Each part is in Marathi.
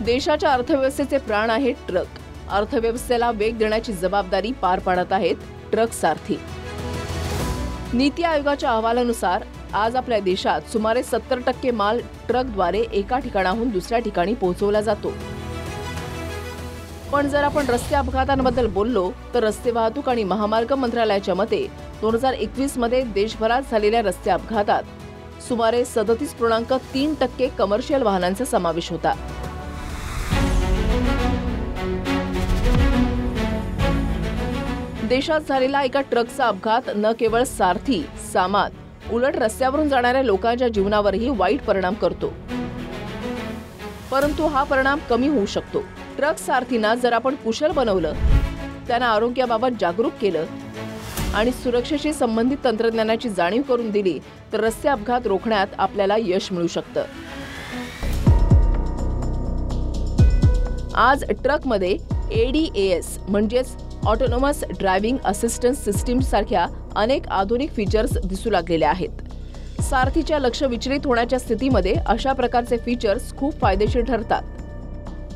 देशाच्या अर्थव्यवस्थेचे प्राण आहे ट्रक. अर्थव्यवस्थेला वेग देण्याची जबाबदारी पार पाडत आहेत ट्रक सारथी. नीती आयोगाच्या अहवालानुसार आज आपल्या देशात सुमारे 70% माल ट्रकद्वारे एका ठिकाणाहून दुसऱ्या ठिकाणी पोहोचवला जातो. पण जर आपण रस्ते अपघातांबद्दल बोललो तर रस्ते वाहतूक आणि महामार्ग मंत्रालयाच्या मते 2021 मध्ये देशभरात झालेल्या रस्ते अपघातात सुमारे 37.3% कमर्शियल वाहनांचा समावेश होता. देशात झालेला एका ट्रकचा अपघात न केवळ सारथी, सामान, उलट रस्त्यावरून जाणाऱ्या लोकांच्या जीवनावरही वाईट परिणाम करतो. परंतु हा परिणाम कमी होऊ शकतो. ट्रक सारथींना जर आपण कुशल बनवलं, त्यांना आरोग्याबाबत जागरूक केलं आणि सुरक्षेशी संबंधित तंत्रज्ञानाची जाणीव करून दिली तर रस्ते अपघात रोखण्यात आपल्याला यश मिळू शकतं. आज ट्रकमध्ये ADAS म्हणजेच ऑटोनॉमस ड्रायव्हिंग असिस्टन्स सिस्टीम सारख्या अनेक आधुनिक फीचर्स दिसू लागलेले आहेत. सारथीच्या लक्ष विचलित होण्याच्या स्थितीमध्ये अशा प्रकारचे फीचर्स खूप फायदेशीर ठरतात.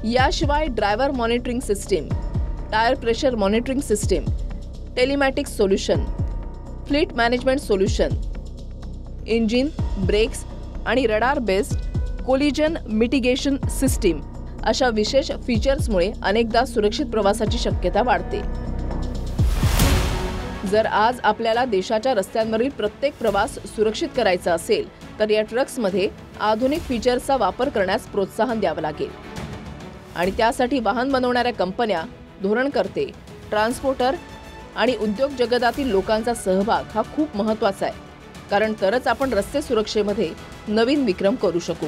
याशिवाय driver monitoring system, tyre pressure monitoring system, telematics solution, fleet management solution, engine, brakes आणि radar based collision mitigation system अशा विशेष फीचर्समुळे अनेकदा सुरक्षित प्रवासाची शक्यता वाढते. जर आज आपल्याला देशाच्या रस्त्यांवरील प्रत्येक प्रवास सुरक्षित करायचा असेल तर या ट्रक्समध्ये आधुनिक फीचर्सचा वापर करण्यास प्रोत्साहन द्यावं लागेल. आणि त्यासाठी वाहन बनवणाऱ्या कंपन्या, धोरणकर्ते, ट्रान्सपोर्टर आणि उद्योग जगतातील लोकांचा सहभाग हा खूप महत्त्वाचा आहे. कारण तरच आपण रस्ते सुरक्षेमध्ये नवीन विक्रम करू शकू.